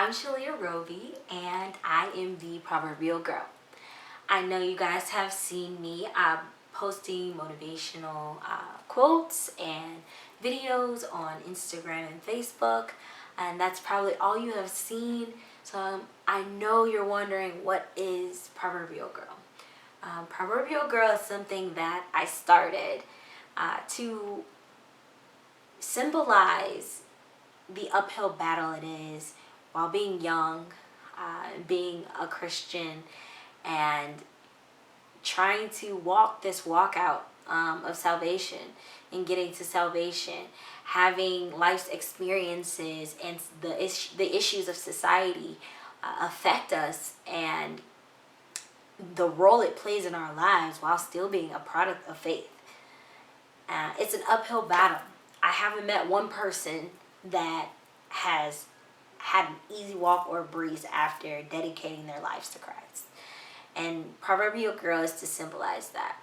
I'm Shalia Roby, and I am the Proverbial Girl. I know you guys have seen me posting motivational quotes and videos on Instagram and Facebook, and that's probably all you have seen. So I know you're wondering, what is Proverbial Girl? Proverbial Girl is something that I started to symbolize the uphill battle it is while being young, being a Christian, and trying to walk this walk out of salvation and getting to salvation, having life's experiences and the issues of society affect us, and the role it plays in our lives while still being a product of faith. It's an uphill battle. I haven't met one person that has had an easy walk or breeze after dedicating their lives to Christ. And Proverbial Girl is to symbolize that.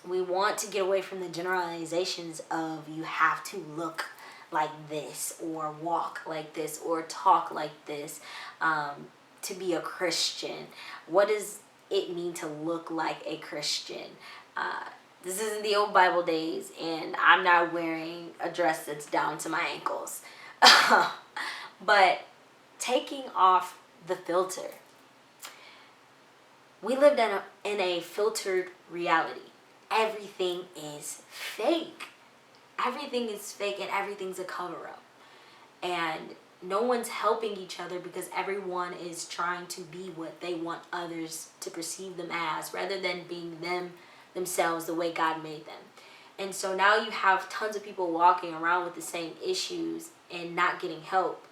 We want to get away from the generalizations of you have to look like this or walk like this or talk like this to be a Christian. What does it mean to look like a Christian? This isn't the old Bible days, and I'm not wearing a dress that's down to my ankles. But taking off the filter. We lived in a filtered reality. Everything is fake. Everything is fake and everything's a cover-up. And no one's helping each other because everyone is trying to be what they want others to perceive them as, rather than being themselves the way God made them. And so now you have tons of people walking around with the same issues and not getting help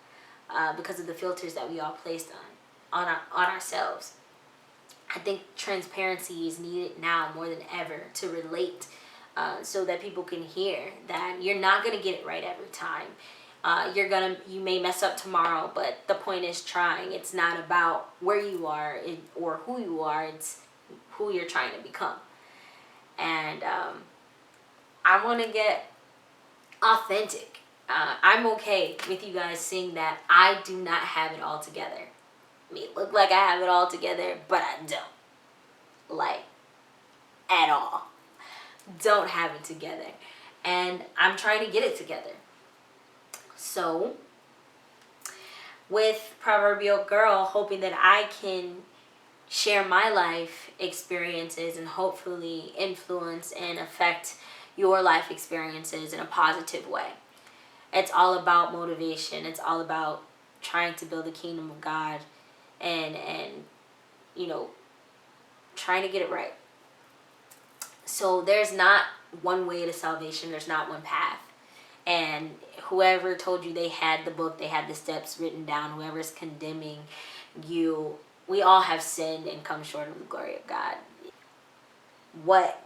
because of the filters that we all placed on ourselves. I think transparency is needed now more than ever to relate, so that people can hear that you're not gonna get it right every time. You may mess up tomorrow, but the point is trying. It's not about where you are or who you are. It's who you're trying to become. And I want to get authentic. I'm okay with you guys seeing that I do not have it all together. I mean, look like I have it all together, but I don't. Like, at all. Don't have it together. And I'm trying to get it together. So, with Proverbial Girl, hoping that I can share my life experiences and hopefully influence and affect your life experiences in a positive way. It's all about motivation. It's all about trying to build the kingdom of God and trying to get it right. So there's not one way to salvation. There's not one path. And whoever told you they had the book, they had the steps written down, whoever's condemning you, we all have sinned and come short of the glory of God. What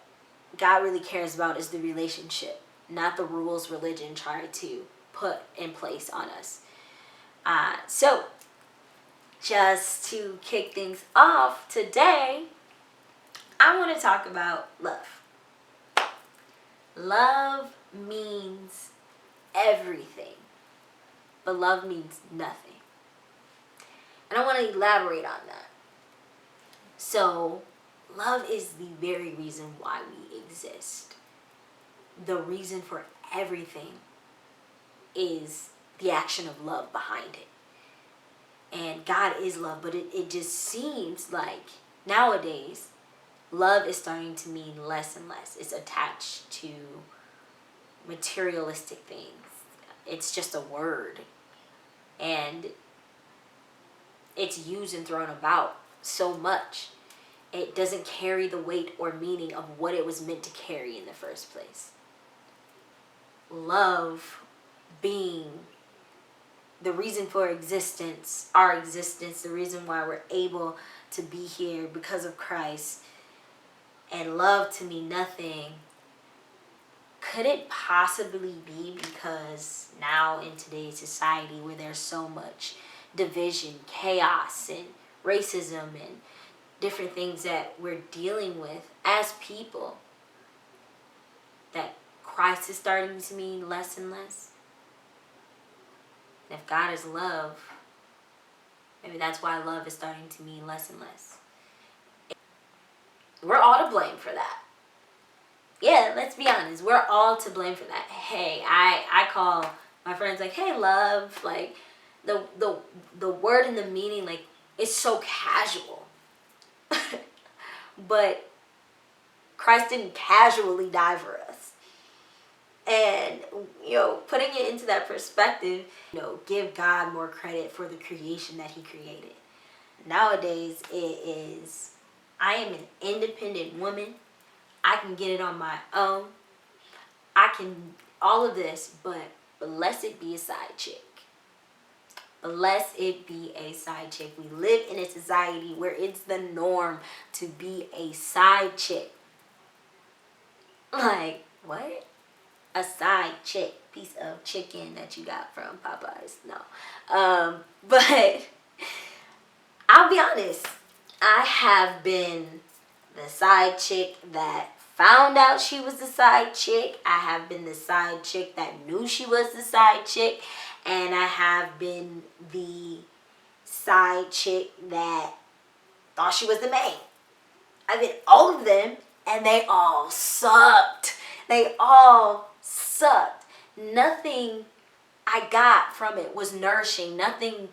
God really cares about is the relationship, not the rules religion tried to put in place on us. So, just to kick things off today, I want to talk about love. Love means everything, but love means nothing. And I want to elaborate on that. So, love is the very reason why we exist. The reason for everything is the action of love behind it. And God is love, but it just seems like nowadays love is starting to mean less and less. It's attached to materialistic things. It's just a word. And it's used and thrown about so much. It doesn't carry the weight or meaning of what it was meant to carry in the first place. Love being the reason for existence, our existence, the reason why we're able to be here because of Christ, and love to mean nothing. Could it possibly be because now in today's society where there's so much division, chaos, and racism, and different things that we're dealing with as people, that Christ is starting to mean less and less? And if God is love, Maybe that's why love is starting to mean less and less. We're all to blame for that. Yeah, let's be honest. We're all to blame for that. Hey, I call my friends like, hey, love. Like, the word and the meaning, like, it's so casual. But Christ didn't casually die for us. And, putting it into that perspective, give God more credit for the creation that he created. Nowadays, it is, I am an independent woman. I can get it on my own. I can, all of this, but blessed be a side chick. Blessed it be a side chick. We live in a society where it's the norm to be a side chick. Like, what? A side chick. Piece of chicken that you got from Popeyes. No. But I'll be honest. I have been the side chick that found out she was the side chick. I have been the side chick that knew she was the side chick. And I have been the side chick that thought she was the main. I've been all of them, and they all sucked. They all sucked. Nothing I got from it was nourishing. Nothing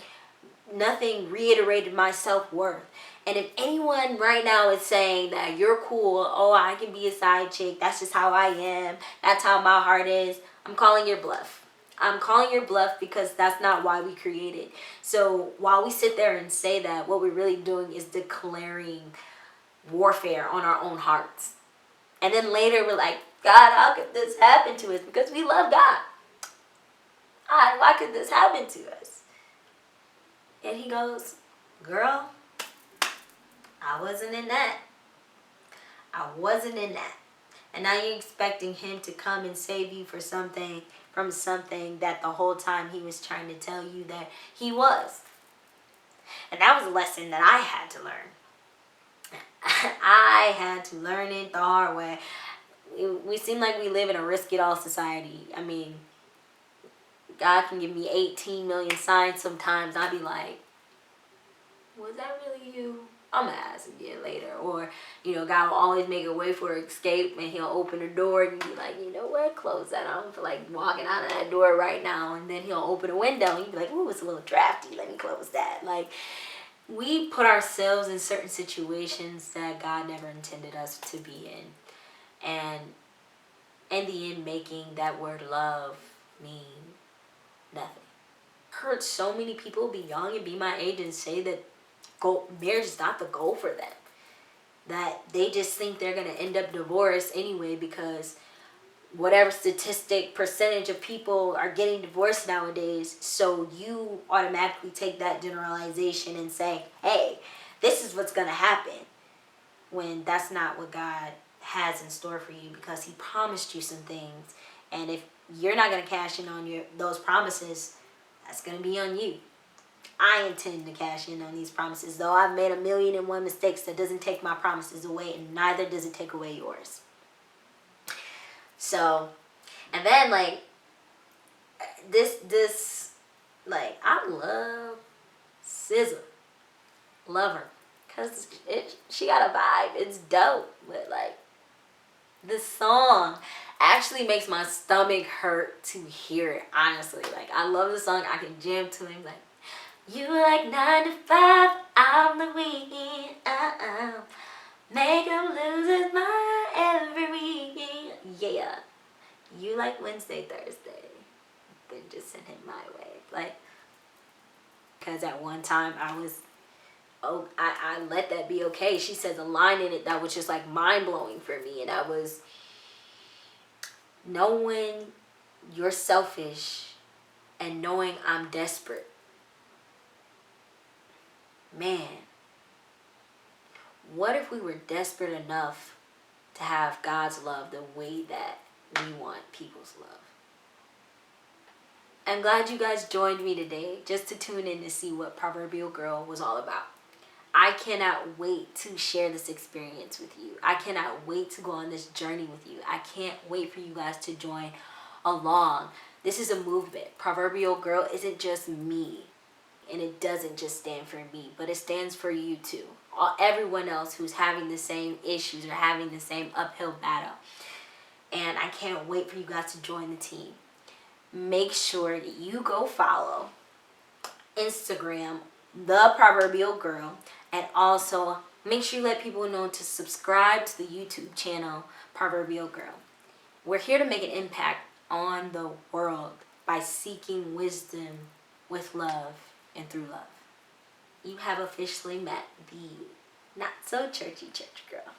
reiterated my self-worth. And if anyone right now is saying that you're cool, oh, I can be a side chick, that's just how I am, that's how my heart is, I'm calling your bluff. I'm calling your bluff, because that's not why we created. So while we sit there and say that, what we're really doing is declaring warfare on our own hearts. And then later we're like, God, how could this happen to us? Because we love God. Why could this happen to us? And he goes, girl, I wasn't in that. I wasn't in that. And now you're expecting him to come and save you from something that the whole time he was trying to tell you that he was. And that was a lesson that I had to learn. I had to learn it the hard way. We seem like we live in a risk-it-all society. I mean, God can give me 18 million signs sometimes. I'll be like, was that really you? I'm going to ask again later. Or, God will always make a way for escape, and he'll open a door and you'll be like, you know what, close that. I don't feel like walking out of that door right now. And then he'll open a window and you'll be like, ooh, it's a little drafty. Let me close that. Like, we put ourselves in certain situations that God never intended us to be in. And in the end, making that word love mean nothing. I've heard so many people be young and be my age and say that marriage is not the goal for them. That they just think they're going to end up divorced anyway, because whatever percentage of people are getting divorced nowadays, so you automatically take that generalization and say, hey, this is what's going to happen, when that's not what God has in store for you, because he promised you some things. And if you're not going to cash in on those promises, that's going to be on you. I intend to cash in on these promises, though I've made 1,000,001 mistakes. That doesn't take my promises away, and neither does it take away yours. So, and then like this like, I love SZA, love her, cause she got a vibe. It's dope, but like, this song actually makes my stomach hurt to hear it. Honestly, like, I love the song. I can jam to it. Like, you like 9 to 5 on the weekend. Make them lose his mind every weekend. Yeah. You like Wednesday, Thursday. Then just send him my way. Like, because at one time I let that be okay. She says a line in it that was just like mind-blowing for me. And that was, knowing you're selfish and knowing I'm desperate. Man, what if we were desperate enough to have God's love the way that we want people's love? I'm glad you guys joined me today just to tune in to see what Proverbial Girl was all about. I cannot wait to share this experience with you. I cannot wait to go on this journey with you. I can't wait for you guys to join along. This is a movement. Proverbial Girl isn't just me. And it doesn't just stand for me, but it stands for you too. Everyone else who's having the same issues or having the same uphill battle. And I can't wait for you guys to join the team. Make sure that you go follow Instagram, The Proverbial Girl, and also make sure you let people know to subscribe to the YouTube channel, Proverbial Girl. We're here to make an impact on the world by seeking wisdom with love and through love. You have officially met the not so churchy church girl.